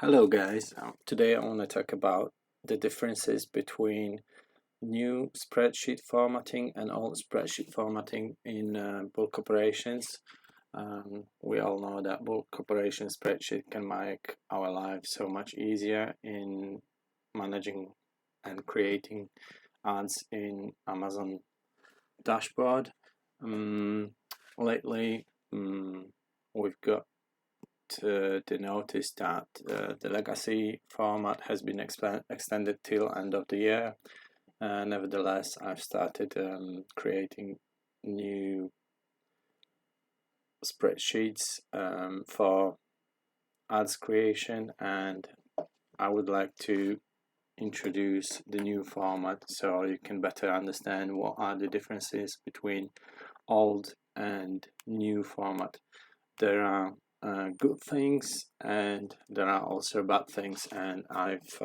Hello guys, today I want to talk about the differences between new spreadsheet formatting and old spreadsheet formatting in bulk operations. We all know that bulk operation spreadsheet can make our lives so much easier in managing and creating ads in Amazon dashboard. Lately, we've got to notice that the legacy format has been extended till end of the year. Nevertheless, I've started creating new spreadsheets for ads creation, and I would like to introduce the new format so you can better understand what are the differences between old and new format. There are good things and there are also bad things, and I've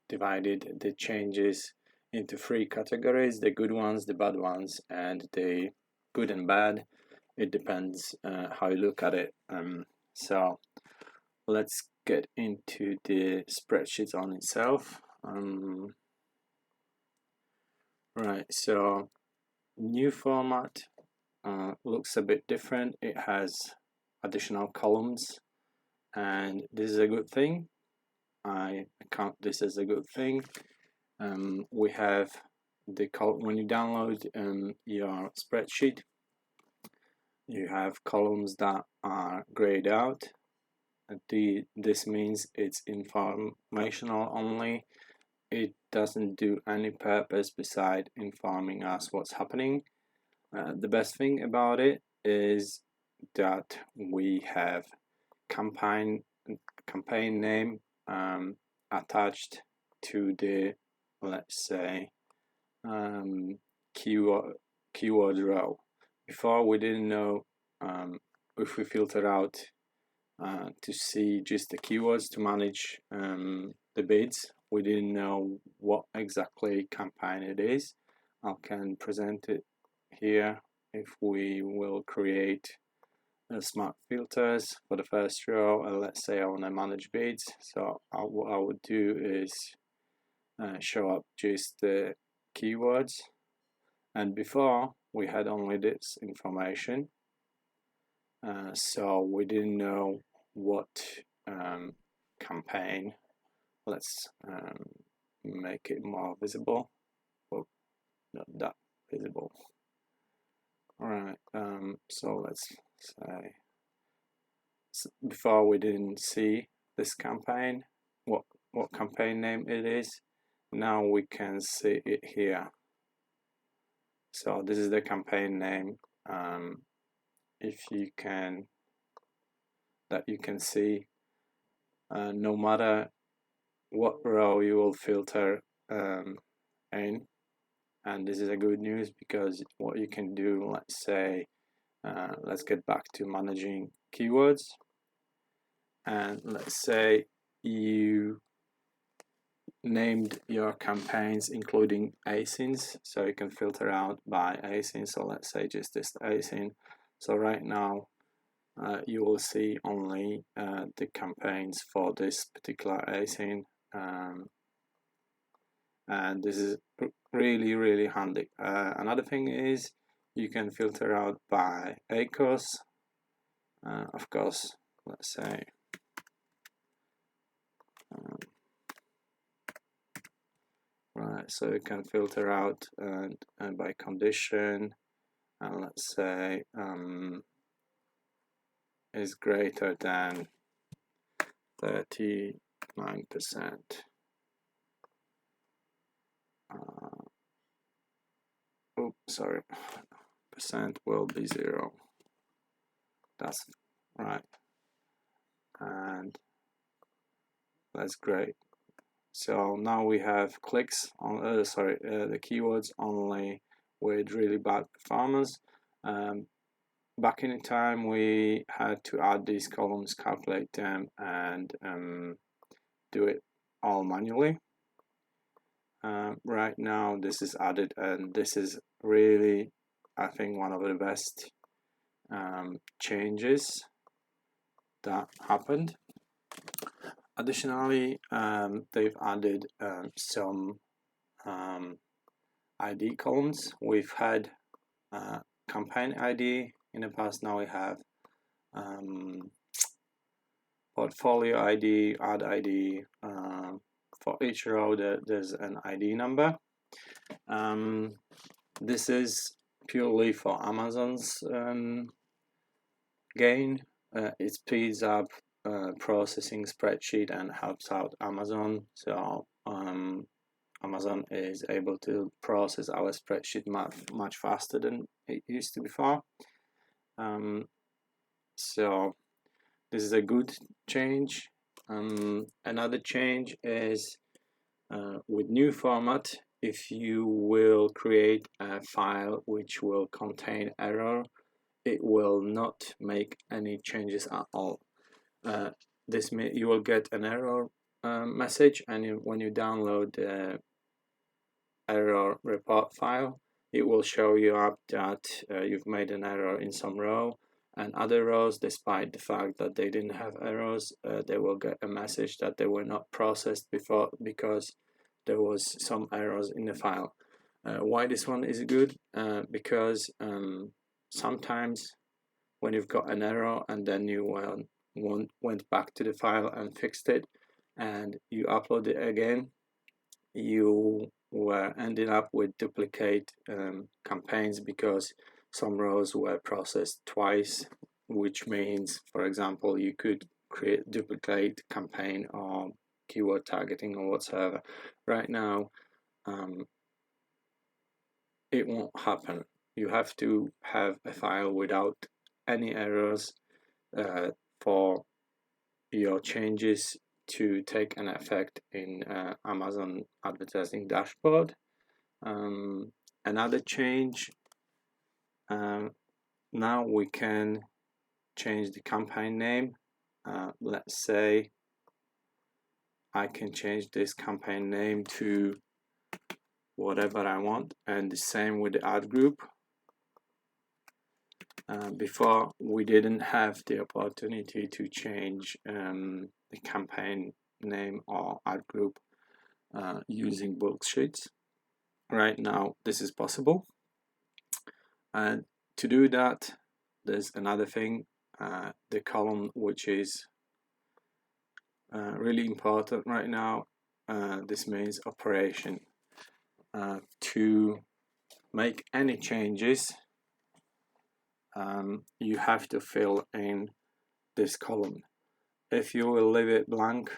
divided the changes into three categories: the good ones, the bad ones, and the good and bad. It depends how you look at it. So let's get into the spreadsheet on itself. Right, so new format looks a bit different. It has additional columns, and this is a good thing. I count this as a good thing. We have when you download your spreadsheet, you have columns that are grayed out. This means it's informational only. It doesn't do any purpose beside informing us what's happening. The best thing about it is that we have campaign name attached to the, let's say, keyword row. Before, we didn't know if we filter out to see just the keywords to manage the bids. We didn't know what exactly campaign it is. I can present it here. If we will create smart filters for the first row, let's say I want to manage bids, so what I would do is show up just the keywords, and before we had only this information, so we didn't know what campaign. Let's make it more visible, but not that visible. Alright, so let's say before we didn't see this campaign, what campaign name it is. Now we can see it here. So this is the campaign name. If you can see, no matter what row you will filter in, and this is a good news because what you can do, let's say, let's get back to managing keywords, and let's say you named your campaigns including asins, so you can filter out by asin. So let's say just this asin. So right now you will see only the campaigns for this particular asin, and this is really handy. Another thing is you can filter out by ACOS. Of course, let's say right, so you can filter out and by condition, and let's say is greater than 39%. Sorry, percent will be 0. That's right, and that's great. So now we have clicks on the keywords only with really bad performance. Back in time, we had to add these columns, calculate them, and do it all manually. Right now, this is added, and this is really, I think, one of the best changes that happened. Additionally, they've added some ID columns. We've had campaign ID in the past. Now we have portfolio ID, ad ID. For each row there's an ID number. This is purely for Amazon's gain. It speeds up processing Spreadsheet and helps out Amazon. So Amazon is able to process our Spreadsheet much faster than it used to before. So this is a good change. Another change is with new format. If you will create a file which will contain error, it will not make any changes at all. This means you will get an error message, and when you download the error report file, it will show you up that you've made an error in some row, and other rows, despite the fact that they didn't have errors, they will get a message that they were not processed before because there was some errors in the file. Why this one is good? Because sometimes when you've got an error and then you went back to the file and fixed it and you upload it again, you were ending up with duplicate campaigns because some rows were processed twice, which means, for example, you could create duplicate campaign or keyword targeting or whatsoever. Right now, it won't happen. You have to have a file without any errors for your changes to take an effect in Amazon advertising dashboard. Another change, now we can change the campaign name. Let's say I can change this campaign name to whatever I want, and the same with the ad group. Before, we didn't have the opportunity to change the campaign name or ad group using bulk sheets. Right now this is possible, and to do that there's another thing, the column, which is really important right now. This means operation. To make any changes, you have to fill in this column. If you will leave it blank,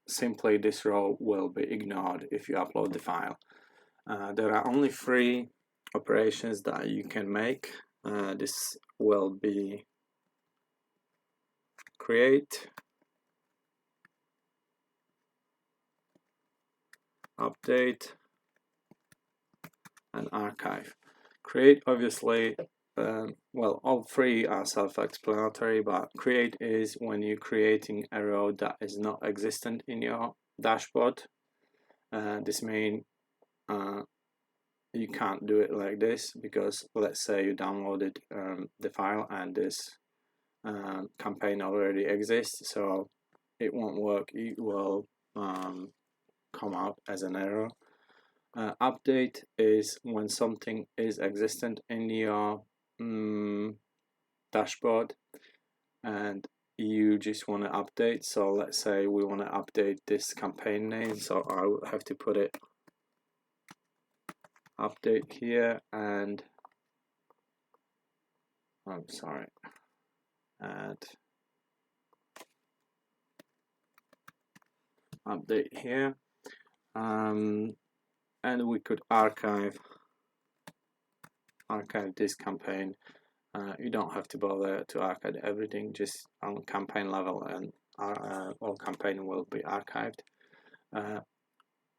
simply this row will be ignored if you upload the file. There are only 3 operations that you can make. This will be create, update, and archive. Create, obviously, well, all 3 are self-explanatory, but create is when you're creating a row that is not existent in your dashboard. This means you can't do it like this, because let's say you downloaded the file and this campaign already exists, so it won't work. It will come out as an error. Update is when something is existent in your dashboard and you just want to update. So let's say we want to update this campaign name, so I will have to put it update here, and I'm sorry, and update here, and we could archive this campaign. You don't have to bother to archive everything, just on campaign level, and all campaign will be archived.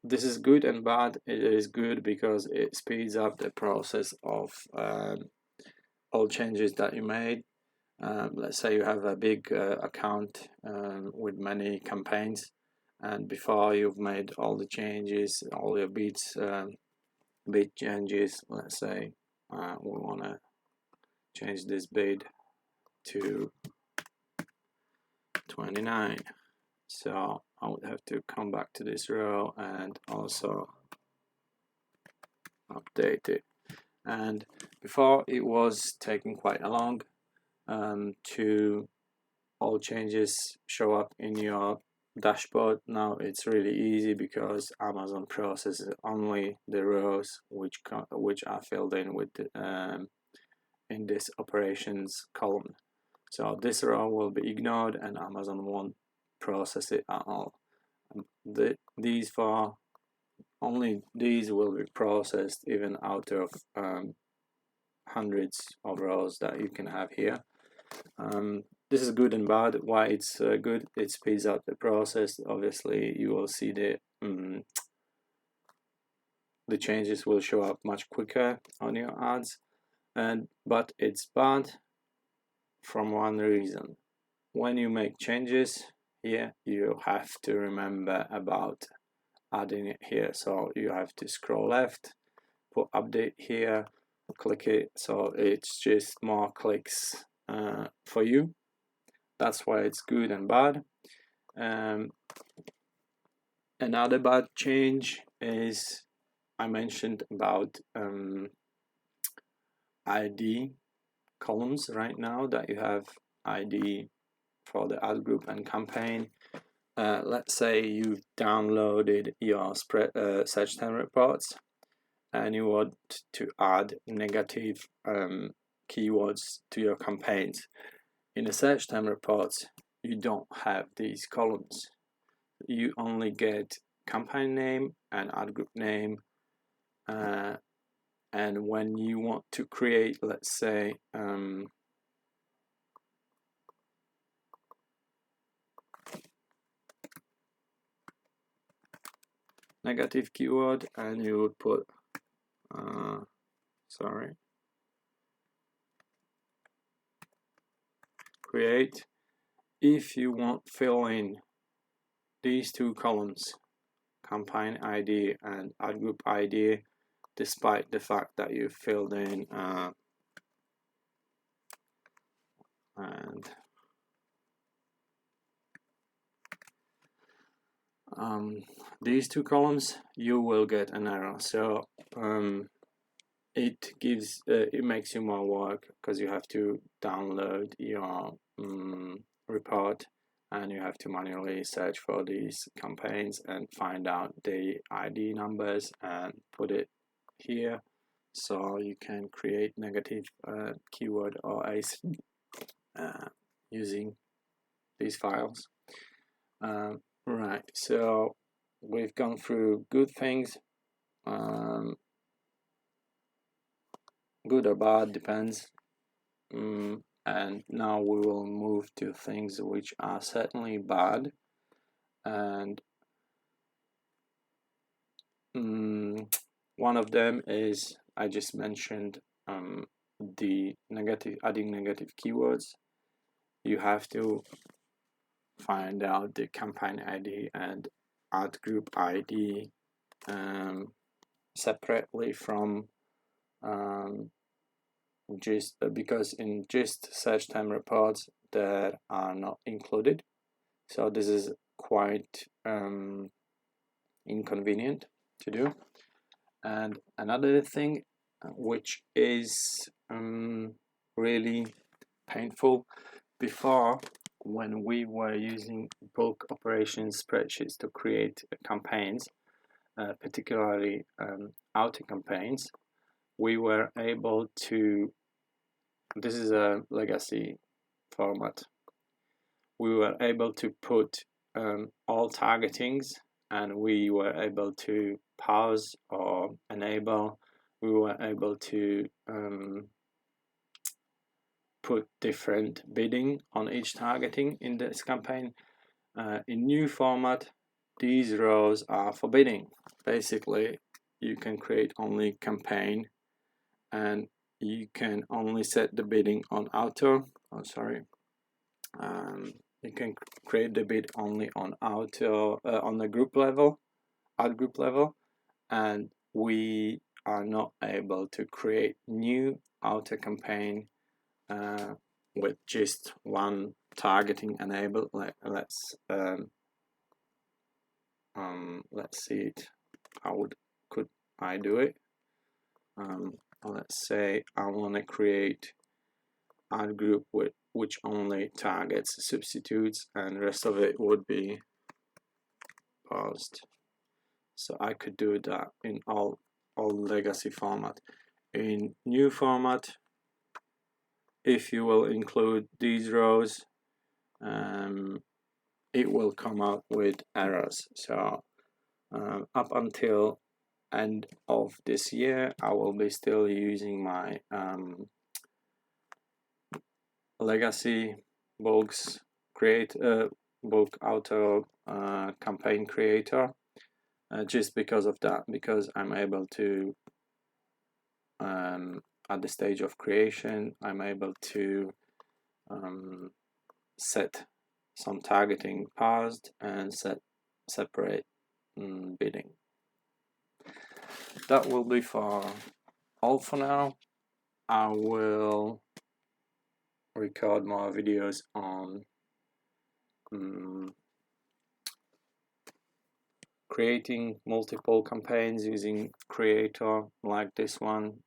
This is good and bad. It is good because it speeds up the process of all changes that you made. Let's say you have a big account with many campaigns, and before you've made all the changes, all your bid changes, let's say we want to change this bid to 29. So I would have to come back to this row and also update it. And before it was taking quite a long to all changes show up in your dashboard. Now it's really easy because Amazon processes only the rows which are filled in with in this operations column. So this row will be ignored and Amazon won't process it at all. Only these will be processed even out of hundreds of rows that you can have here. This is good and bad. Why it's good? It speeds up the process. Obviously, you will see the changes will show up much quicker on your ads, but it's bad from one reason. When you make changes here, you have to remember about adding it here. So you have to scroll left, put update here, click it. So it's just more clicks for you. That's why it's good and bad. Another bad change is I mentioned about ID columns right now, that you have ID for the ad group and campaign. Let's say you've downloaded your search term reports and you want to add negative keywords to your campaigns. In the search term reports, you don't have these columns. You only get campaign name and ad group name, and when you want to create, let's say, negative keyword, and you would put create. If you want fill in these two columns, campaign ID and ad group ID, despite the fact that you filled in these two columns, you will get an error. So it makes you more work because you have to download your report and you have to manually search for these campaigns and find out the ID numbers and put it here, so you can create negative keyword or AC using these files. Right, so we've gone through good things, good or bad, depends. And now we will move to things which are certainly bad. And one of them is, I just mentioned, the adding negative keywords. You have to find out the campaign ID and ad group ID separately from GIST, because in GIST search term reports that are not included. So this is quite inconvenient to do. And another thing which is really painful, before, when we were using bulk operations spreadsheets to create campaigns, particularly auto campaigns, we were able to, this is a legacy format, we were able to put all targetings, and we were able to pause or enable. We were able to put different bidding on each targeting in this campaign. In new format, these rows are for bidding. Basically, you can create only campaign, and you can only set the bidding on auto. You can create the bid only on auto on the group level, ad group level, and we are not able to create new auto campaign with just one targeting enabled. Let's see it. How could I do it? Let's say I want to create ad group with which only targets substitutes, and the rest of it would be paused. So I could do that in all legacy format. In new format, if you will include these rows, it will come out with errors. So up until end of this year, I will be still using my legacy bulks bulk auto campaign creator, just because of that, because I'm able to at the stage of creation, I'm able to set some targeting paused and set separate bidding. That will be for all for now. I will record more videos on creating multiple campaigns using creator like this one.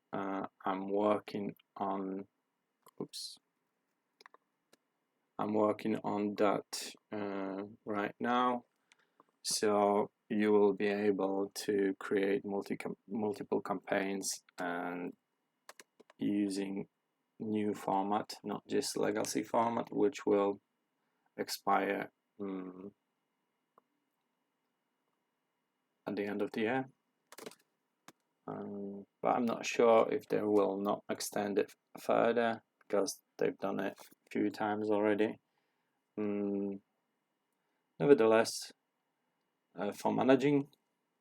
I'm working on that right now, so you will be able to create multiple campaigns and using new format, not just legacy format, which will expire at the end of the year. But I'm not sure if they will not extend it further, because they've done it a few times already. Nevertheless, for managing,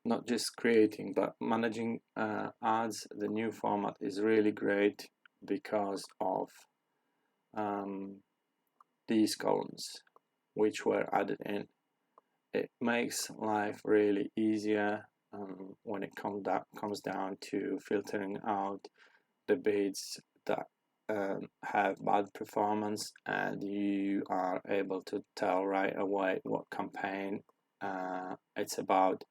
not just creating but managing ads, the new format is really great because of these columns which were added in. It makes life really easier when it comes down to filtering out the bids that have bad performance, and you are able to tell right away what campaign it's about,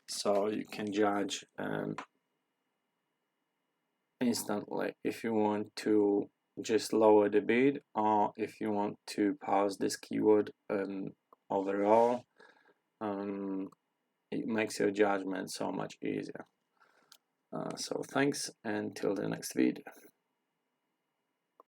so you can judge instantly if you want to just lower the bid or if you want to pause this keyword overall. It makes your judgment so much easier. So thanks, and till the next video.